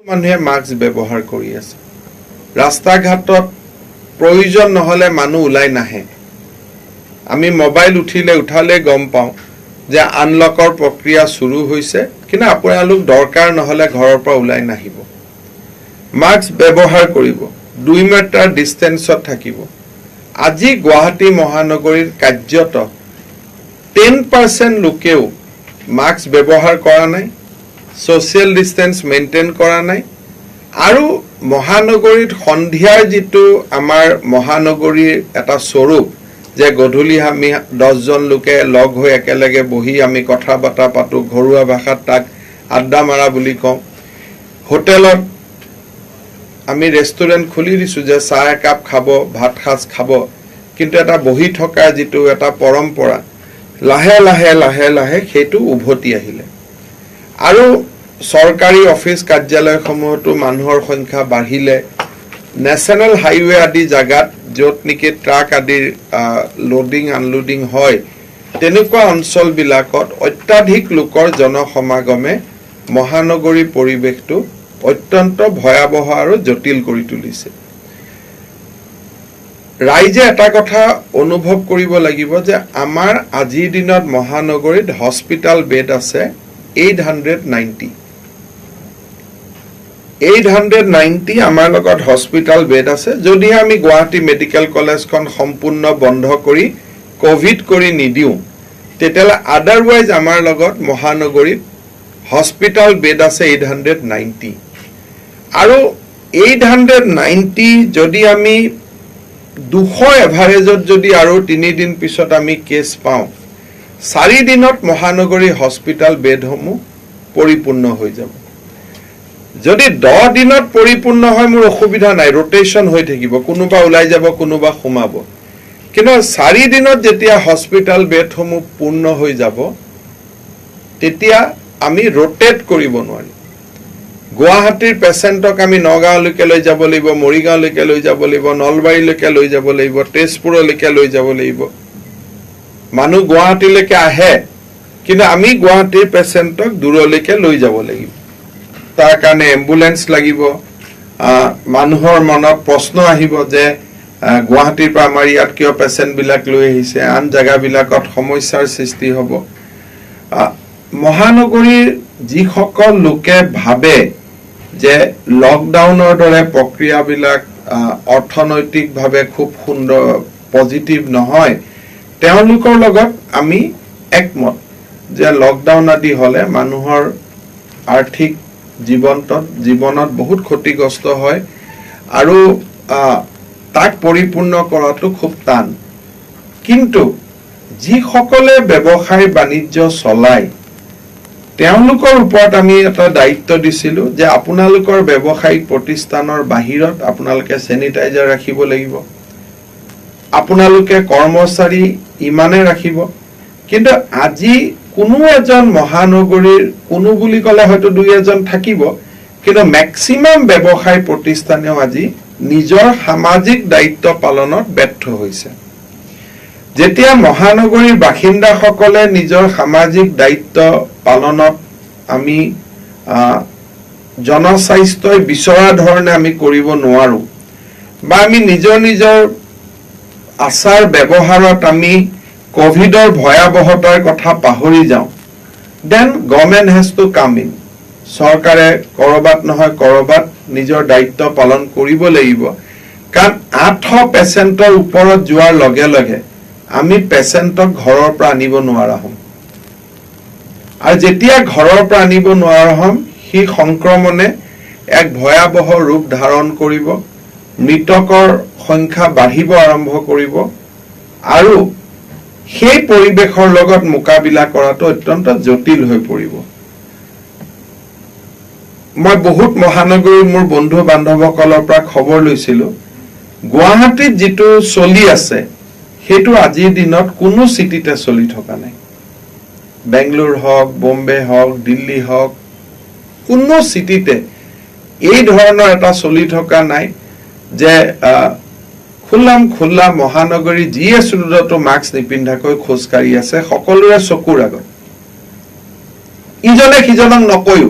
মানুহে মাস্ক ব্যৱহাৰ কৰি আছে ৰাস্তা ঘাটত প্ৰয়োজন নহলে মানুহ ওলাই নাহে আমি মোবাইল উঠালে গম পাওঁ যে আনলকৰ প্ৰক্ৰিয়া শুৰু হৈছে কিন্তু আপোনালোক দৰকাৰ নহলে ঘৰৰ পৰা ওলাই নাহিব মাস্ক ব্যৱহাৰ কৰিব 2 মিটাৰ ডিসটেন্সত থাকিব আজি গুৱাহাটী মহানগৰীৰ কাৰ্যত 10% লোকেও মাস্ক ব্যৱহাৰ কৰা নাই social distance maintain কৰা নাই আৰু মহানগৰীত সন্ধিয়াৰ যেটো আমাৰ মহানগৰীৰ এটা স্বৰূপ যে গধূলি আমি 10 জন লোকে লগ হৈ একেলগে বহি আমি কথা বাৰ্তা পাতো ঘৰুৱা ভাষাত তাক আড্ডা মাৰা বুলি কওঁ হোটেলত আমি ৰেষ্টুৰেন্ট খুলি দিছো যে চাহ একাপ খাব ভাত খাজ খাব কিন্তু এটা বহি থকা যেটো এটা পৰম্পৰা লাহে সেইটো উভতি আহিলে আৰু সৰকাৰি অফিস কাৰ্যালয়সমূহতো মানুহৰ সংখ্যা বাঢ়িলে ন্যাশনাল হাইৱে আদি জাগাত যত নিকে ট্ৰাক আদি লোডিং আনলোডিং হয় তেনেকুৱা অঞ্চল বিলাকত অত্যাধিক লোকৰ জনসমাগমে মহানগৰী পৰিবেশটো অত্যন্ত ভয়াবহ আৰু জটিল কৰি তুলিছে ৰাইজে এটা কথা অনুভৱ কৰিব লাগিব যে আমাৰ আজিৰ দিনত মহানগৰীত হস্পিটাল বেড আছে 890 আমাৰ লগত হস্পিটাল বেড আছে যদি আমি গুৱাহাটী মেডিকেল কলেজখন সম্পূৰ্ণ বন্ধ কৰি কোভিড কৰি নিদিও তেতিয়ালে আদাৰৱাইজ আমাৰ লগত মহানগৰীত হস্পিটাল বেড আছে 890 আৰু 890 যদি আমি 200 এভাৰেজত যদি আৰু 3 দিন পিছত আমি কেছ পাওঁ 4 দিনত মহানগৰী হস্পিটাল বেডসমূহ পৰিপূৰ্ণ হৈ যাব যদি 10 দিনত পৰিপূৰ্ণ হয় মোৰ অসুবিধা নাই ৰোটেশন হৈ থাকিব কোনোবা ওলাই যাব কোনোবা সোমাব কিন্তু 4 দিনত যেতিয়া হস্পিটাল বেডসমূহ পূৰ্ণ হৈ যাব তেতিয়া আমি ৰোটেট কৰিব নোৱাৰিম গুৱাহাটীৰ পেশেন্টক আমি নগাঁওলৈকে লৈ যাব লাগিব মৰিগাঁওলৈকে লৈ যাব লাগিব নলবাৰীলৈকে লৈ যাব লাগিব তেজপুৰলৈকে লৈ যাব লাগিব মানুহ গুৱাহাটীলৈকে আহে কিন্তু আমি গুৱাহাটীৰ পেশেন্টক দূৰলৈকে লৈ যাব লাগিব তাৰ কাৰণে এম্বুলেন্স লাগিব মানুহৰ মনত প্ৰশ্ন আহিব যে গুৱাহাটীৰ পৰা আমাৰ ইয়াত কিয় পেশেন্ট বিলাক লৈ আহিছে আন জাগা বিলাকত সমস্যাৰ সৃষ্টি হ'ব মহানগৰীৰ যিসকল লোকে ভাবে যে লকডাউনৰ দৰে প্ৰক্ৰিয়া বিলাক অৰ্থনৈতিকভাৱে খুব সুন্দৰ পজিটিভ নহয় তেওঁলোকৰ লগত আমি একমত যে লকডাউন আদি হলে মানুহৰ আৰ্থিক জীৱনত বহুত ক্ষতিগ্ৰস্ত হয় আৰু তাক পৰিপূৰ্ণ কৰাটো খুব টান কিন্তু যিসকলে ব্যৱসায় বাণিজ্য চলায় তেওঁলোকৰ ওপৰত আমি এটা দায়িত্ব দিছিলো যে আপোনালোকৰ ব্যৱসায়িক প্ৰতিষ্ঠানৰ বাহিৰত আপোনালোকে স্যানিটাইজাৰ ৰাখিব লাগিব আপোনালোকে কৰ্মচাৰী ইমানে ৰাখিব কিন্তু আজি কোনো এজন মহানগৰীৰ কোনো বুলি কলে হয়তো দুই এজন থাকিব কিন্তু ম্যাক্সিমাম ব্যৱসায় প্ৰতিষ্ঠানেও আজি নিজৰ সামাজিক দায়িত্ব পালনত ব্যৰ্থ হৈছে যেতিয়া মহানগৰীৰ বাসিন্দাসকলে নিজৰ সামাজিক দায়িত্ব পালনত আমি জনস্বাস্থ্য বিচৰা ধৰণে আমি কৰিব নোৱাৰো বা আমি নিজৰ আচাৰ ব্যৱহাৰত আমি কোভিডৰ ভয়াবহতাৰ কথা পাহৰি যাওঁ then government has to come in চৰকাৰে কৰবাত নহয় কৰবাত নিজৰ দায়িত্ব পালন কৰিব লাগিব কাৰণ 800 পেশেন্টৰ ওপৰত যোৱাৰ লগে লগে আমি পেশেন্টক ঘৰৰ পৰা আনিব নোৱাৰা হম আৰু যেতিয়া ঘৰৰ পৰা আনিব নোৱাৰা হম হি সংক্ৰমণে এক ভয়াবহ ৰূপ ধাৰণ কৰিব মৃতকৰ সংখ্যা বাঢ়িব আৰম্ভ কৰিব আৰু সেই পৰিবেশৰ লগত মোকাবিলা কৰাটো অত্যন্ত জটিল হৈ পৰিব মই বহুত মহানগৰীৰ মোৰ বন্ধু বান্ধৱসকলৰ পৰা খবৰ লৈছিলো গুৱাহাটীত যেটো চলি আছে হেতু আজিৰ দিনত কোনো সিটিতে চলি থকা নাই বেংগলোৰ হওক বম্বে হওক দিল্লী হওক কোনো সিটিতে এই ধৰণৰ এটা চলি থকা নাই যে খুল্লা মহানগৰী জিএছ ৰোডতো মাস্ক নিপিন্ধাকৈ খোজকাঢ়ি আছে সকলোৰে চকুৰ আগত ইজনে সিজনক নকয়ো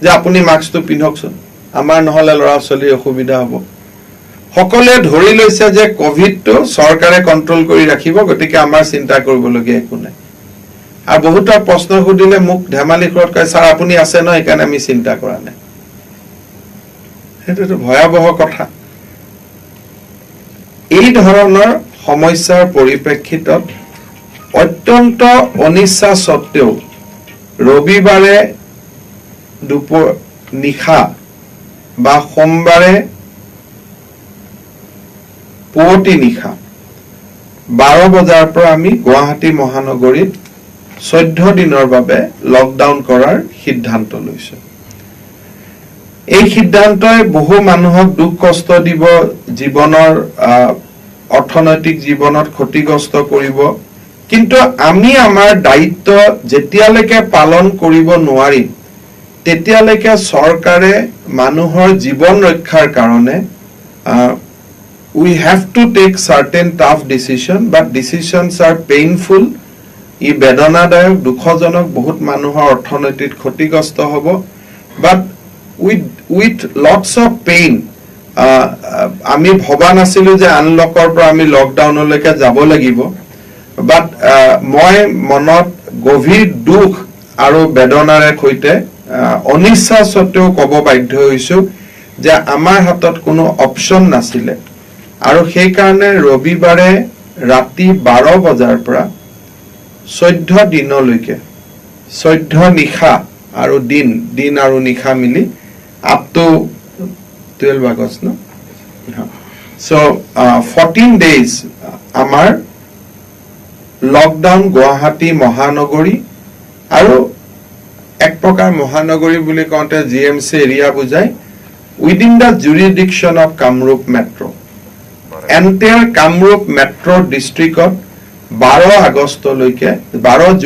যে আপুনি মাস্কটো পিন্ধকচোন আমাৰ নহলে ল'ৰা ছোৱালীৰ অসুবিধা হ'ব সকলোৱে ধৰি লৈছে যে কোভিডটো চৰকাৰে কন্ট্ৰোল কৰি ৰাখিব গতিকে আমাৰ চিন্তা কৰিবলগীয়া একো নাই আৰু বহুত প্ৰশ্ন সুধিলে মোক ধেমালি ঘৰত কয় স্যাৰ আপুনি আছে ন একাৰণে আমি চিন্তা কৰা নাই হেতুটো ভয়াবহ কথা এই ধৰণৰ সমস্যাৰ পৰিপ্ৰেক্ষিতত অত্যন্ত অনিচ্ছা সত্ত্বেও ৰবিবাৰে দুপৰ নিশা বা সোমবাৰে পুৱতি নিশা 12 বজাৰ পৰা আমি গুৱাহাটী মহানগৰীত 14 দিনৰ বাবে লকডাউন কৰাৰ সিদ্ধান্ত লৈছো এই সিদ্ধান্তই বহু মানুহক দুখ কষ্ট দিব জীৱনৰ অৰ্থনৈতিক জীৱনত ক্ষতিগ্ৰস্ত কৰিব কিন্তু আমি আমাৰ দায়িত্ব যেতিয়ালৈকে পালন কৰিব নোৱাৰিম তেতিয়ালৈকে চৰকাৰে মানুহৰ জীৱন ৰক্ষাৰ কাৰণে we have to take certain tough decision but decisions are painful ই বেদনাদায়ক দুখজনক বহুত মানুহৰ অৰ্থনৈতিক ক্ষতিগ্ৰস্ত হ'ব but with lots of pain আমি ভবা নাছিলো যে আনলকৰ পৰা আমি লকডাউনলৈকে যাব লাগিব but মই মনত গভীৰ দুখ আৰু বেদনাৰে সৈতে অনিচ্ছা সত্ত্বেও ক'ব বাধ্য হৈছো যে আমাৰ হাতত কোনো অপচন নাছিলে আৰু সেই কাৰণে ৰবিবাৰে ৰাতি 12 বজাৰ পৰা 14 দিনলৈকে 14 নিশা আৰু দিন আৰু নিশা মিলি up to 12 August no so 14 days আমাৰ লকডাউন গুৱাহাটী মহানগৰী আৰু এক প্ৰকাৰ মহানগৰী বুলি কওঁতে জিএমসি এৰিয়া বুজায় within the jurisdiction of Kamrup Metro entire Kamrup Metro district 12 আগষ্টলৈকে 12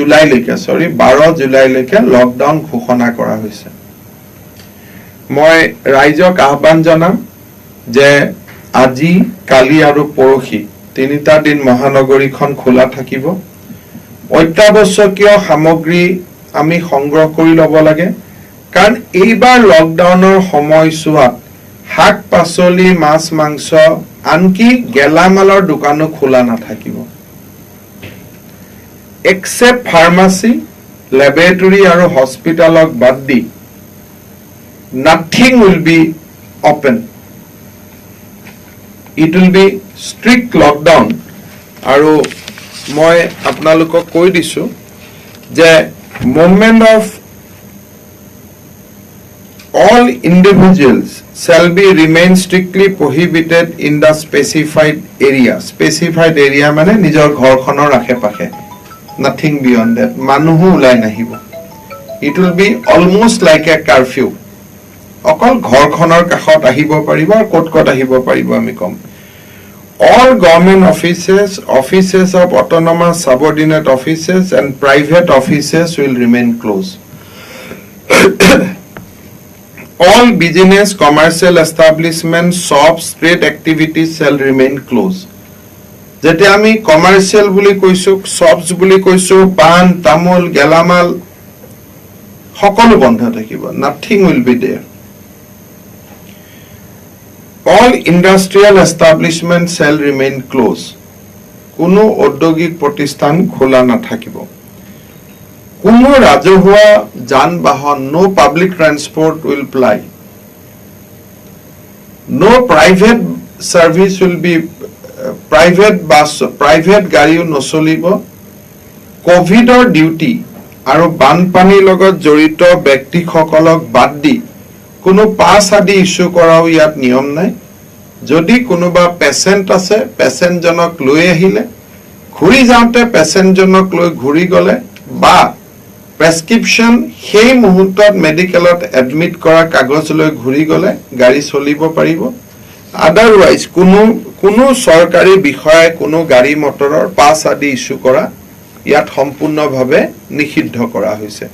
জুলাইলৈকে lockdown ঘোষণা কৰা হৈছে মই ৰাইজক আহ্বান জনাম যে আজি কালি আৰু পৰহি তিনিটা দিন মহানগৰীখন খোলা থাকিব অত্যাৱশ্যকীয় সামগ্ৰী আমি সংগ্ৰহ কৰি ল'ব লাগে কাৰণ এইবাৰ লকডাউনৰ সময়ছোৱাত শাক পাচলি মাছ মাংস আনকি গেলামালৰ দোকানো খোলা নাথাকিব except pharmacy laboratory আৰু হস্পিটালক বাদ দি nothing will be open it will be strict lockdown আৰু মই আপোনালোকক কৈ দিছো যে movement of all individuals shall be remain strictly prohibited in the specified area মানে নিজৰ ঘৰখনৰ আশে-পাশে nothing beyond that মানুহু উলাই নাহিব it will be almost like a curfew অকল ঘৰখনৰ কাষত আহিব পাৰিব আৰু ক'ত আহিব পাৰিব আমি কম all government offices of autonomous subordinate offices and private offices will remain closed all business commercial establishments shops trade activities shall remain closed যেতে আমি কমাৰ্শিয়াল বুলি কৈছো শপস বুলি কৈছো পান তামোল গেলামাল সকলো বন্ধ থাকিব nothing will be there all industrial establishments shall remain closed কোনো ঔদ্যোগিক প্ৰতিষ্ঠান খোলা নাথাকিব কোনো ৰাজহুৱা যান-বাহন no public transport will ply no private service will be private গাড়ীও নচলিব কোভিডৰ ডিউটি আৰু বানপানীৰ লগত জড়িত ব্যক্তিসকলক বাদ দি কোনো পাছ আদি ইস্যু কৰাও ইয়াত নিয়ম নাই যদি কোনোবা পেশেন্ট আছে পেশেন্ট জনক লৈ আহিলে ঘুৰি যাওঁতে পেশেন্ট জনক লৈ ঘুৰি গলে বা প্ৰেসক্ৰিপশন সেই মুহূৰ্তত মেডিকেলত এডমিট কৰা কাগজ লৈ ঘুৰি গলে গাড়ী চলিব পাৰিব আদাৰৱাইজ কোনো সৰকাৰী বিষয় কোনো গাড়ী মটৰৰ পাছ আদি ইস্যু কৰা ইয়াত সম্পূৰ্ণভাৱে নিষিদ্ধ কৰা হৈছে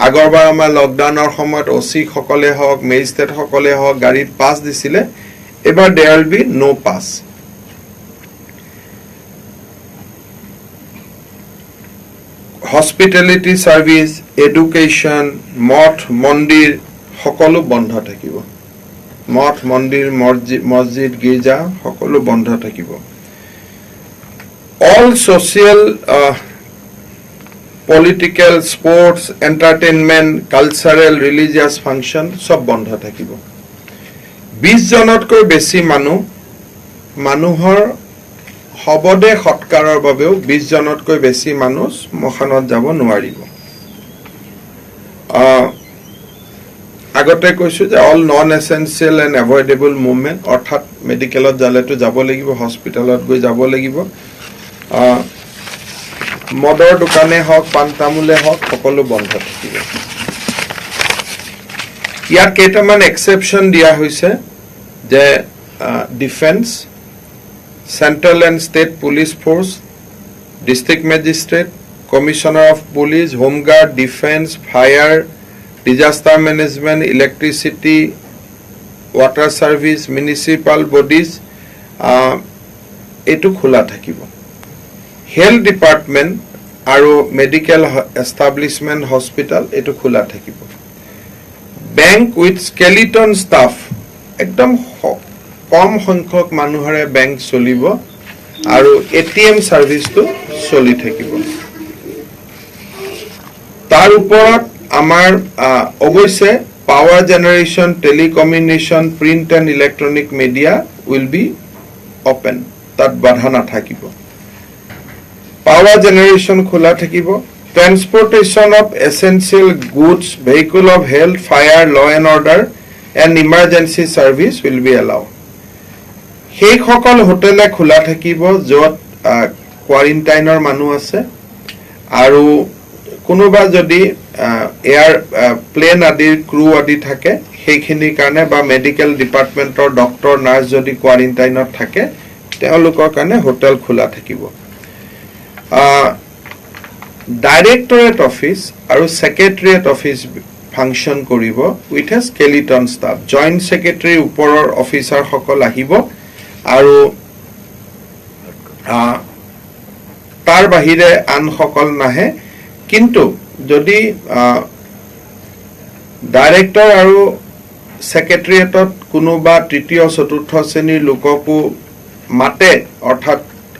আগৰবাৰ আমাৰ লকডাউনৰ সময়ত ওসি সকলে হওক মেজিস্ট্ৰেট সকলে হওক গাড়ীত পাছ দিছিলে এবাৰ there will be no pass hospitality service education মঠ মন্দিৰ সকলো বন্ধ থাকিব মঠ মন্দিৰ মছজিদ গীৰ্জা সকলো বন্ধ থাকিব all social political sports entertainment cultural religious function সব বন্ধ থাকিব 20 জনতকৈ বেছি মানুহৰ হবদে সৎকাৰৰ বাবেও 20 জনতকৈ বেছি মানুহ মখানত যাব নোৱাৰিব আগতে কৈছো যে all non essential and avoidable movement অৰ্থাৎ মেডিকেলত জালেটো যাব লাগিব হস্পিটালত গৈ যাব লাগিব মদৰ দোকানে হওক পান তামুলে হওক সকলো বন্ধ থাকিব ইয়াত কেইটামান এক্সেপশন দিয়া হৈছে যে defence central and state police force district magistrate commissioner of police home guard defence fire disaster management electricity water service municipal bodies etu khula thakibo health department aru medical establishment hospital etu khula thakibo bank with skeleton staff ekdom kom সংখ্যক মানুহৰে bank চলিব আৰু ATM service to চলি থাকিব তাৰ ওপৰত আমাৰ অবশ্যে power generation telecommunication print and electronic media will be open tat badha na thakibo power generation khula thakibo transportation of essential goods vehicle of health fire law and order and emergency service will be allowed সেই সকল হোটেলে খোলা থাকিব যত কোয়াৰেন্টাইনৰ মানুহ আছে আৰু কোনোবা যদি এয়াৰ প্লেন আদিৰ ক্ৰু আদি থাকে সেইখিনি কাৰণে বা মেডিকেল ডিপাৰ্টমেন্টৰ ডক্টৰ নাৰ্স যদি কোয়াৰেন্টাইনত থাকে তেওঁলোকৰ কাৰণে হোটেল খোলা থাকিব ডাইৰেক্টৰেট অফিস আৰু সেক্ৰেটাৰিয়েট অফিস ফাংচন কৰিব with a skeleton staff joint secretary ওপৰৰ অফিচাৰ সকল আহিব আৰু তাৰ বাহিৰে আন সকল নাহে কিন্তু যদি ডাইৰেক্টৰ আৰু সেক্ৰেটাৰিয়েটত কোনোবা তৃতীয় চতুৰ্থ শ্ৰেণীৰ লোককো মাতে অৰ্থাৎ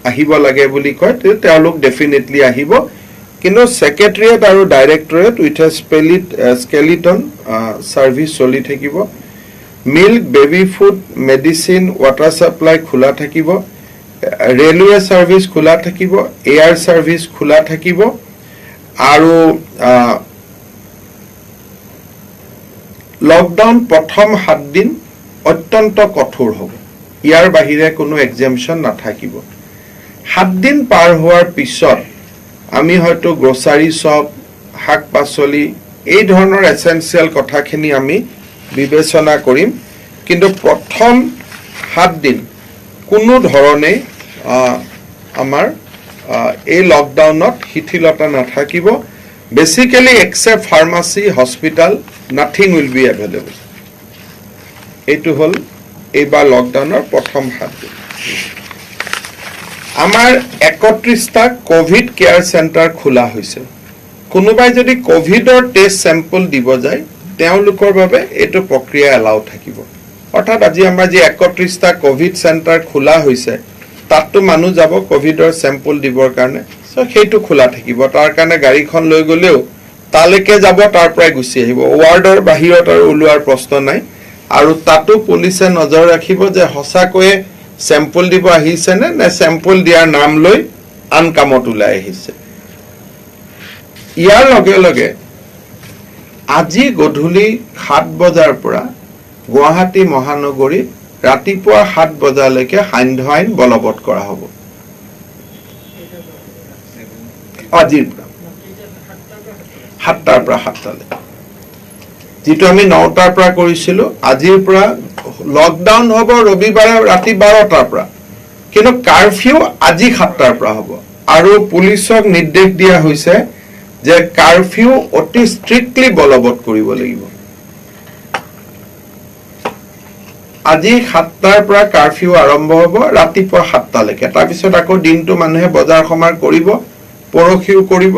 আহিব লাগে বুলি কয় তেওঁলোক ডেফিনেটলি আহিব কিন্তু সেক্ৰেটাৰিয়েট আৰু directorate with a skeleton service চলি থাকিব milk baby food medicine water supply খোলা থাকিব ৰেলৱে সাৰ্ভিস খোলা থাকিব এয়াৰ সাৰ্ভিস খোলা থাকিব আৰু লকডাউন প্ৰথম 7 দিন অত্যন্ত কঠোৰ হ'ব ইয়াৰ বাহিৰে কোনো এক্সাম্পশন নাথাকিব 7 দিন পাৰ হোৱাৰ পিছত আমি হয়তো গ্ৰোসাৰী শপ শাক পাচলি এই ধৰণৰ এসেনশিয়াল কথাখিনি আমি বিবেচনা কৰিম কিন্তু প্ৰথম 7 দিন কোনো ধৰণে আমাৰ এই লকডাউনত হিথিলতা নাথাকিব basically except pharmacy hospital nothing will be available এটো হল এইবাৰ লকডাউনৰ প্ৰথম 7 দিন আমাৰ 31টা কোভিড কেয়াৰ সেন্টাৰ খোলা হৈছে কোনোবাই যদি কোভিডৰ টেষ্ট স্যাম্পল দিব যায় তেওঁলোকৰ বাবে এটো প্ৰক্ৰিয়া এলাউ থাকিব অৰ্থাৎ আজি আমাৰ যে 31টা কোভিড সেন্টাৰ খোলা হৈছে তাতো মানুহ যাব কোভিডৰ স্যাম্পল দিবৰ কাৰণে সো সেইটো খোলা থাকিব তাৰ কাৰণে গাড়ীখন লৈ গলেও তালৈকে যাব তাৰ পৰাই গুছি আহিব ওয়াৰ্ডৰ বাহিৰত আৰু ওলোৱাৰ প্ৰশ্ন নাই আৰু তাতো পুলিচে নজৰ ৰাখিব যে হসাকয়ে স্যাম্পল দিব আহিছে নে স্যাম্পল দিয়াৰ নাম লৈ আন কামত ওলাই আহিছে ইয়াৰ লগে লগে আজি গধূলি 7 বজাৰ পৰা গুৱাহাটী মহানগৰী ৰাতিপুৱা 7 বজালৈকে সান্ধ্য আইন বলবৎ কৰা হ'ব আজিৰ 7টাৰ পৰা 7টালৈ যেটো আমি 9টাৰ পৰা কৰিছিলো আজিৰ পৰা লকডাউন হ'ব ৰবিবাৰে ৰাতি 12টাৰ পৰা কিন্তু কাৰফিউ আজি 7টাৰ পৰা হ'ব আৰু পুলিচক নিৰ্দেশ দিয়া হৈছে যে কাৰফিউ অতি স্ট্ৰিক্টলি বলবৎ কৰিব লাগিব আজি 7টাৰ পৰা কাৰফিউ আৰম্ভ হ'ব ৰাতিপুৱা 7টালৈকে তাৰ পিছত আকৌ দিনটো মানুহে বজাৰ সমাৰ কৰিব পৰখিও কৰিব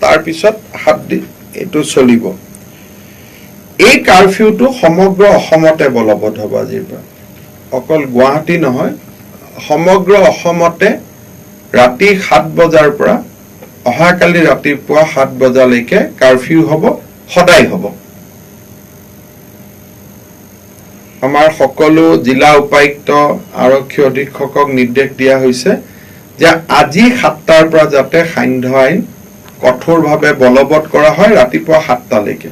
তাৰ পিছত 7 দিন এটো চলিব এই কাৰফিউটো সমগ্ৰ অসমতে বলবৎ হ'ব আজিৰ পৰা অকল গুৱাহাটী নহয় সমগ্ৰ অসমতে ৰাতি 7 বজাৰ পৰা অহাকালি ৰাতিপুৱা 7 বজালৈকে কাৰফিউ হ'ব সদায় হ'ব আমাৰ সকলো জিলা উপায়ুক্ত আৰক্ষী অধীক্ষকক নিৰ্দেশ দিয়া হৈছে যে আজি 7টাৰ পৰা যাতে সান্ধ্য আইন কঠোৰভাৱে বলবৎ কৰা হয় ৰাতিপুৱা 7টা লৈকে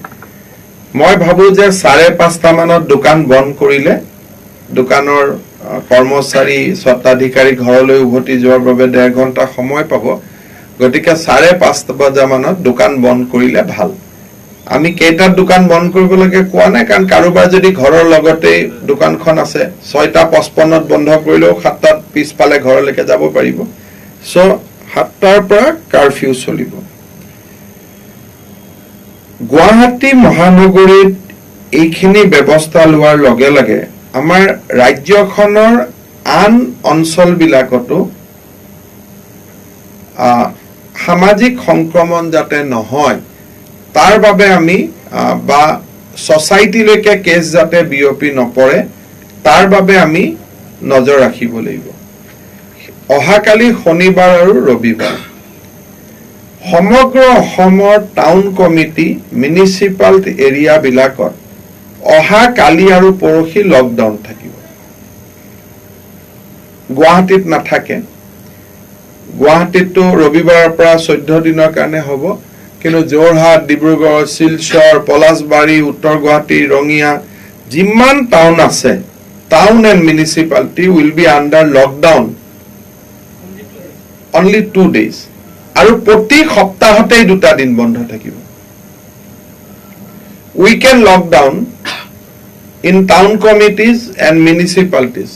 মই ভাবো যে 5:30 মানত দোকান বন্ধ কৰিলে দোকানৰ কৰ্মচাৰী স্বত্বাধিকাৰী ঘৰলৈ উভতি যোৱাৰ বাবে 1.5 ঘণ্টা সময় পাব গতিকে 5:30 বজা মানত দোকান বন্ধ কৰিলে ভাল আমি কেইটাত দোকান বন্ধ কৰিব লাগে কোৱা নাই কাৰণ কাৰোবাৰ যদি ঘৰৰ লগতে দোকানখন আছে 6:55ত বন্ধ কৰিলেও 7টাত পিছফালে ঘৰলৈকে যাব পাৰিব সো 7টাৰ পৰা কাৰফিউ চলিব গুৱাহাটী মহানগৰীত এইখিনি ব্যৱস্থা লোৱাৰ লগে লগে আমাৰ ৰাজ্যখনৰ আন অঞ্চলবিলাকতো সামাজিক সংক্ৰমণ যাতে নহয় তাৰ বাবে আমি বা সোসাইটিলৈকে কেছ যাতে বিয়পি নপৰে তাৰ বাবে আমি নজৰ ৰাখিব লাগিব অহাকালি শনিবাৰ আৰু ৰবিবাৰ সমগ্ৰ অসমৰ টাউন কমিটি মিউনিচিপাল এৰিয়া বিলাকত অহাকালি আৰু পৰহি লকডাউন থাকিব গুৱাহাটীত নাথাকে গুৱাহাটীতো ৰবিবাৰৰ পৰা 14 দিনৰ কাৰণে হ'ব কিন্তু যোৰহাট ডিব্ৰুগড় শিলচৰ পলাশবাৰী উত্তৰ গুৱাহাটী ৰঙিয়া যিমান টাউন আছে town and municipality will be under lockdown only 2 days আৰু প্ৰতি সপ্তাহতেই 2টা দিন বন্ধ থাকিব weekend lockdown in town committees and municipalities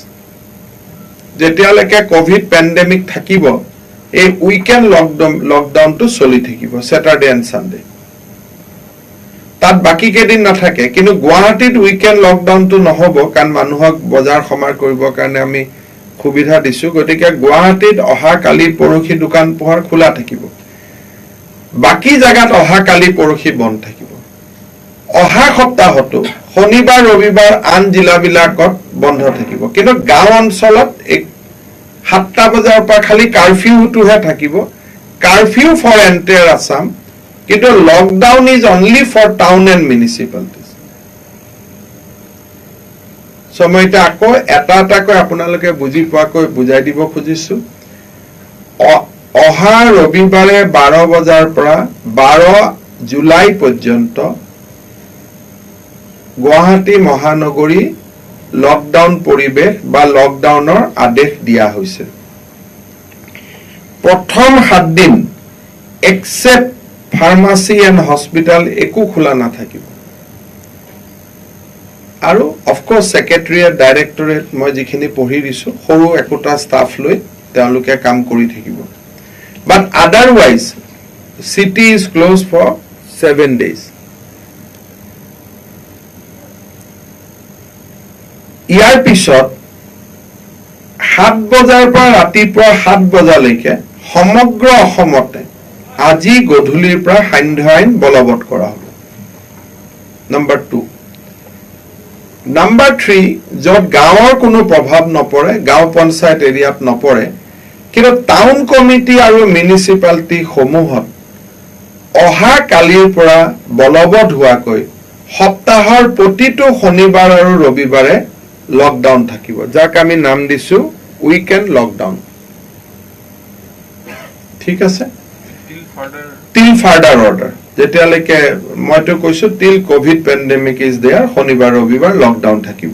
যেতিয়ালৈকে কোভিড পেণ্ডেমিক থাকিব এই উইকেন্ড লকডাউনটো চলি থাকিব স্যাটাৰডে এণ্ড সানডে তাত বাকি কেদিন নাথাকে কিন্তু গুৱাহাটীত উইকেন্ড লকডাউনটো নহব কাৰণ মানুহক বজাৰ সমাৰ কৰিবৰ কাৰণে আমি সুবিধা দিছো গতিকে গুৱাহাটীত অহাকালি পৰহি দোকান পোহাৰ খোলা থাকিব বাকি জায়গাত অহাকালি পৰহি বন্ধ থাকিব অহা সপ্তাহতো শনিবাৰ ৰবিবাৰ আন জিলাবিলাকত বন্ধ থাকিব কিন্তু গাঁও অঞ্চলত 7টা বজাৰ পৰা খালি কাৰফিউটোহে থাকিব কাৰফিউ ফৰ এন্টায়াৰ আসাম কিন্তু lockdown is only for town and municipalities সময়টা আকৌ এটাকৈ আপোনালোকে বুজি পোৱাকৈ বুজাই দিব খুজিছো অহা ৰবিবাৰে 12 বজাৰ পৰা 12 জুলাই পৰ্যন্ত গুৱাহাটী মহানগৰী লকডাউন পৰিবেশ বা লকডাউনৰ আদেশ দিয়া হৈছে প্ৰথম 7 দিন এক্সেপ্ট ফাৰ্মাসি এণ্ড হস্পিটাল একো খোলা নাথাকিব আৰু অফ কোৰ্স সেক্ৰেটাৰিয়েট ডাইৰেক্টৰেট মই যিখিনি পঢ়ি দিছো সৰু একোটা ষ্টাফ লৈ তেওঁলোকে কাম কৰি থাকিব but otherwise city is closed for 7 days ইয়াৰ পিছত 7 বজাৰ পৰা ৰাতিপুৱা 7 বজালৈকে সমগ্ৰ অসমতে আজি গধূলিৰ পৰা সান্ধ্য আইন বলবৎ কৰা হ'ব নম্বৰ 2 নম্বৰ 3 যত গাঁৱৰ কোনো প্ৰভাৱ নপৰে গাঁও পঞ্চায়ত এৰিয়াত নপৰে কিন্তু টাউন কমিটি আৰু মিউনিচিপালিটি সমূহত অহা কালিৰ পৰা বলবৎ হোৱাকৈ সপ্তাহৰ প্ৰতিটো শনিবাৰ আৰু ৰবিবাৰে লকডাউন থাকিব যাক আমি নাম দিছো উইকেন্ড লকডাউন ঠিক আছে till further order যেতিয়ালৈকে মইতো কৈছো till covid pandemic is there শনিবাৰ ৰবিবাৰ লকডাউন থাকিব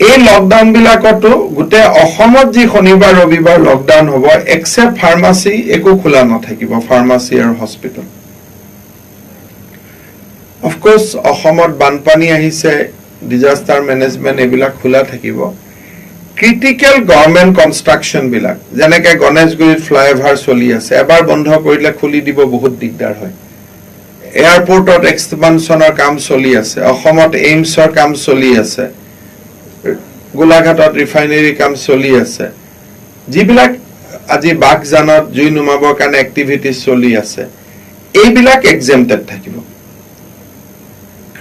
এই লকডাউন বিলাকতো গুটে অসমত যি শনিবাৰ ৰবিবাৰ লকডাউন হ'ব এক্সেপ্ট ফাৰ্মাসি একো খোলা নাথাকিব ফাৰ্মাসি আৰু হস্পিটাল অফ কোৰ্স অসমত বানপানী আহিছে ডিজাস্টাৰ মেনেজমেন্ট এবিলাক খোলা থাকিব ক্ৰিটিক্যাল গভৰ্নমেন্ট কনস্ট্ৰাকশন বিলাক যেনেকৈ গণেশগুৰিত ফ্লাইওভাৰ চলি আছে এবাৰ বন্ধ কৰিলে খুলি দিব বহুত দিগদাৰ হয় এয়াৰপোৰ্টত এক্সপানশনৰ কাম চলি আছে অসমত এইমছৰ কাম চলি আছে গোলাঘাটত ৰিফাইনাৰী কাম চলি আছে যিবিলাক আজি বাগজানত জুই নুমাবৰ কাৰণে এক্টিভিটিজ চলি আছে এইবিলাক এক্সেম্পটেড থাকিব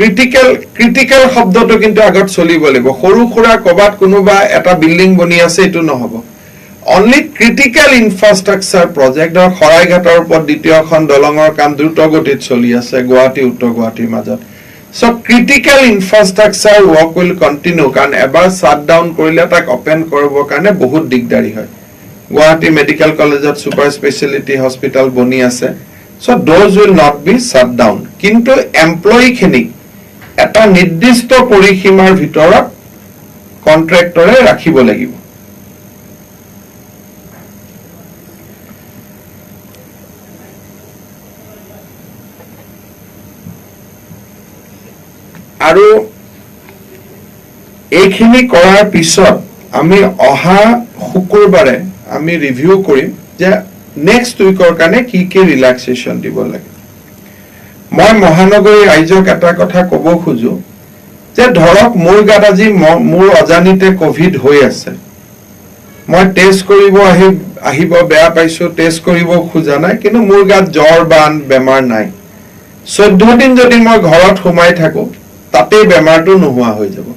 ক্ৰিটিকেল শব্দটো কিন্তু আগত চলিব লাগিব সৰু খুৰা কবাত কোনোবা এটা বিল্ডিং বনি আছে এটো নহব অনলি ক্ৰিটিকেল ইনফ্ৰাষ্ট্ৰাকচাৰ প্ৰজেক্ট আৰু খৰাইঘাটৰ ওপৰত দ্বিতীয়খন দলঙৰ কাম দ্ৰুত গতিত চলি আছে গুৱাহাটী উত্তৰ গুৱাহাটীৰ মাজত so critical infrastructure work will continue কাৰণ এবাৰ শাট ডাউন কৰিলে তাক ওপেন কৰিবৰ কাৰণে বহুত দিগদাৰি হয় গুৱাহাটী মেডিকেল কলেজত সুপাৰ স্পেশালিটি হস্পিটাল বনি আছে so those will not be shut down কিন্তু এমপ্লয়ি খিনি এটা নিৰ্দিষ্ট পৰিসীমাৰ ভিতৰত কন্ট্ৰাক্টৰে ৰাখিব লাগিব আৰু এইখিনি কৰাৰ পিছত আমি অহা শুক্ৰবাৰে আমি ৰিভিউ কৰিম যে নেক্সট উইকৰ কাৰণে কি কি ৰিলেক্সেশন দিব লাগে মই মহানগৰী ৰাইজক এটা কথা ক'ব খুজো যে ধৰক মোৰ গাত আজি মোৰ অজানিতে কোভিড হৈ আছে মই টেষ্ট কৰিব আহিব বেয়া পাইছো টেষ্ট কৰিব খোজা নাই কিন্তু মোৰ গাত জ্বৰ বান বেমাৰ নাই 14 দিন যদি মই ঘৰত সোমাই থাকো তাতে বেমাৰটো নোহোৱা হৈ যাব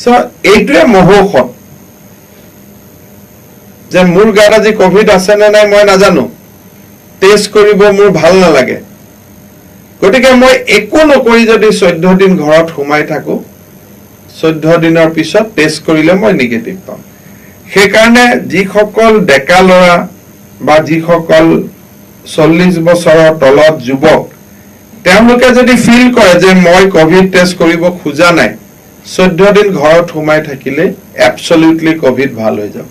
সো এইটোৱে মহৌষধ যে মোৰ গাত আজি কোভিড আছে নে নাই মই নাজানো টেষ্ট কৰিব মোৰ ভাল নালাগে গতিকে মই একো নকৰি যদি 14 দিন ঘৰত সোমাই থাকো 14 দিনৰ পিছত টেষ্ট কৰিলে মই নেগেটিভ পাম সেই কাৰণে যিসকল ডেকা লৰা বা যিসকল 40 বছৰৰ তলত যুৱক তেওঁলোকে যদি ফিল কৰে যে মই কোভিড টেষ্ট কৰিব খোজা নাই 14 দিন ঘৰত সোমাই থাকিলে এবসলিউটলি কোভিড ভাল হৈ যাব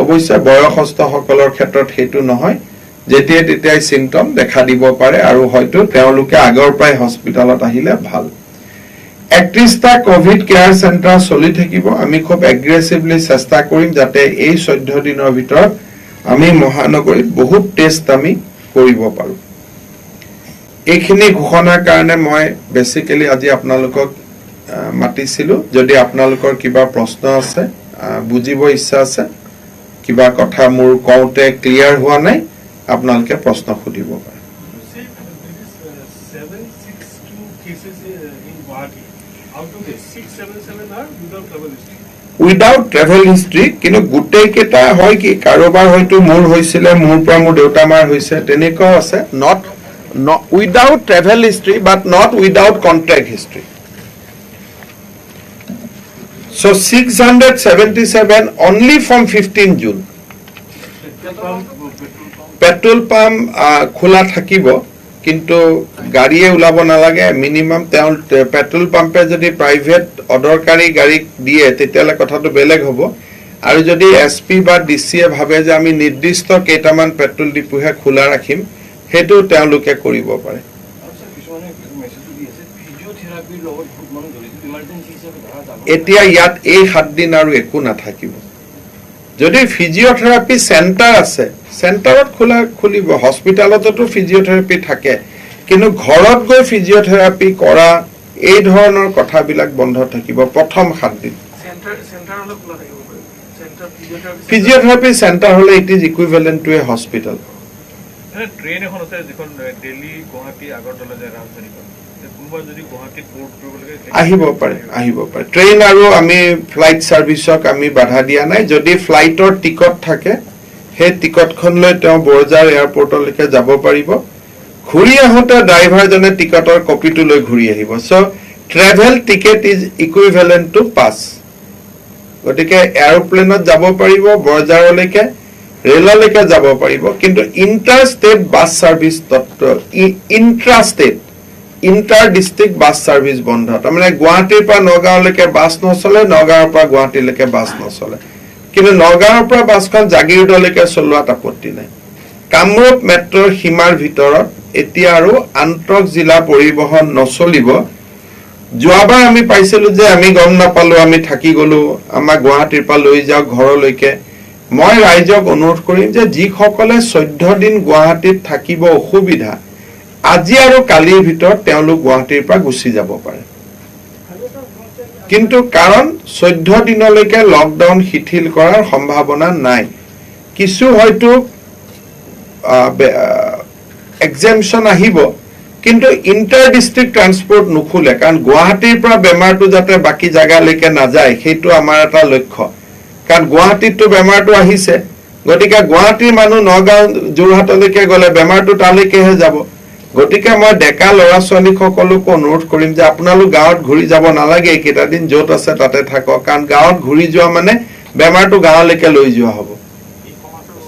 অৱশ্যে বয়সস্থ সকলৰ ক্ষেত্ৰত হেতু নহয় যেতিয়া তেতিয়াই সিম্পটম দেখা দিব পাৰে আৰু হয়তো তেওঁলোকে আগৰ পৰাই হস্পিটালত আহিলে ভাল 31টা কোভিড কেয়াৰ সেন্টাৰ চলি থাকিব আমি খুব এগ্ৰেছিভলি চেষ্টা কৰিম যাতে এই 14 দিনৰ ভিতৰত আমি মহানগৰীত বহুত টেষ্ট আমি কৰিব পাৰো এইখিনি ঘোষণাৰ কাৰণে মই বেসিক্যালি আজি আপোনালোকক মাতিছিলো যদি আপোনালোকৰ কিবা প্ৰশ্ন আছে বুজিব ইচ্ছা আছে কিবা কথা মোৰ কওঁতে ক্লিয়াৰ হোৱা নাই আপোনালোকে প্ৰশ্ন খুদিব পাৰে উইদাউট ট্ৰেভেল হিষ্ট্ৰি কিন্তু গোটেই কেটা হয় কি কাৰোবাৰ হয়তো মোৰ হৈছিলে মোৰ পৰা মোৰ দেউতা মাৰ হৈছে তেনেকুৱা আছে not without travel history but not without contact history so 677 only from 15 June petrol pump খোলা থাকিব কিন্তু গাড়ীয়ে উলাব নালাগে মিনিমাম পেট্ৰল পাম্পে যদি প্ৰাইভেট অদৰকাৰী গাড়ী দিয়ে তেতিয়ালে কথাটো বেলেগ হ'ব আৰু যদি এসপি বা ডিসিয়ে ভাবে যে আমি নিৰ্দিষ্ট কেইটামান পেট্ৰল ডিপুহে খোলা ৰাখিম হেতু তেওঁলোকে কৰিব পাৰে এতিয়া ইয়াত এই 7 দিন আৰু একো নাথাকিব যদি ফিজিওথেৰাপি সেন্টাৰ আছে সেন্টাৰত খুলিব হস্পিটালতটো ফিজিওথেৰাপি থাকে কিন্তু ঘৰত গৈ ফিজিওথেৰাপি কৰা এই ধৰণৰ কথাবিলাক বন্ধ থাকিব প্ৰথম 7 দিন সেন্টাৰ হলে খোলা থাকিব সেন্টাৰ ফিজিওথেৰাপি সেন্টাৰ হলে it is equivalent to A hospital train এখন আছে যিখন দিল্লী গুৱাহাটী আগৰতলা যায় ৰাজধানীখন কোনোবা যদি গুৱাহাটী পোৰ্ট কৰিবলৈ আহিব পাৰে ট্ৰেইন আৰু আমি ফ্লাইট সাৰ্ভিসক আমি বাধা দিয়া নাই যদি ফ্লাইটৰ টিকট থাকে হে টিকটখন লৈ তেওঁ বৰজাৰ এয়াৰপৰ্টলৈকে যাব পাৰিব ঘূৰি আহোতে ড্ৰাইভাৰজনে টিকটৰ কপিটো লৈ ঘূৰি আহিব so travel ticket is equivalent to pass গতিকে এয়াৰপ্লেনত যাব পাৰিব বৰজাৰলৈকে ৰেললৈকে যাব পাৰিব কিন্তু ইন্টাৰ ষ্টেট বাস সাৰ্ভিস ইন্টাৰ ডিস্ট্ৰিক্ট বাস সাৰ্ভিস বন্ধ তাৰমানে গুৱাহাটীৰ পৰা নগাঁওলৈকে বাস নচলে নগাঁৱৰ পৰা গুৱাহাটীলৈকে বাস নচলে কিন্তু নগাঁৱৰ পৰা বাসখন জাগিৰোডলৈকে চলোৱাত আপত্তি নাই কামৰূপ মেট্ৰৰ সীমাৰ ভিতৰত এতিয়া আৰু আন্তঃ জিলা পৰিবহন নচলিব যোৱাবাৰ আমি পাইছিলো যে আমি গম নাপালো আমি থাকি গলো আমাৰ গুৱাহাটীৰ পৰা লৈ যাওক ঘৰলৈকে মই ৰাইজক অনুৰোধ কৰিম যে যিসকলে 14 দিন গুৱাহাটীত থাকিব অসুবিধা আজি আৰু কালিৰ ভিতৰত তেওঁলোক গুৱাহাটীৰ পৰা গুচি যাব পাৰে কিন্তু কাৰণ 14 দিনলৈকে লকডাউন শিথিল কৰাৰ সম্ভাৱনা নাই কিছু হয়তো এক্সামশন আহিব কিন্তু ইণ্টাৰ ডিষ্ট্ৰিক্ট ট্ৰান্সপৰ্ট নুখুলে কাৰণ গুৱাহাটীৰ পৰা বেমাৰটো যাতে বাকী জাগালৈকে নাযায় সেইটো আমাৰ এটা লক্ষ্য কাৰণ গুৱাহাটীতটো বেমাৰটো আহিছে গতিকে গুৱাহাটীৰ মানুহ নগাঁও যোৰহাটলৈকে গ'লে বেমাৰটো তালৈকেহে যাব গতিকে মই ডেকা ল'ৰা ছোৱালীসকলকো অনুৰোধ কৰিম যে আপোনালোক গাঁৱত ঘূৰি যাব নালাগে এইকেইটা দিন য'ত আছে তাতে থাকক কাৰণ গাঁৱত ঘূৰি যোৱা মানে বেমাৰটো গাঁৱলৈকে লৈ যোৱা হ'ব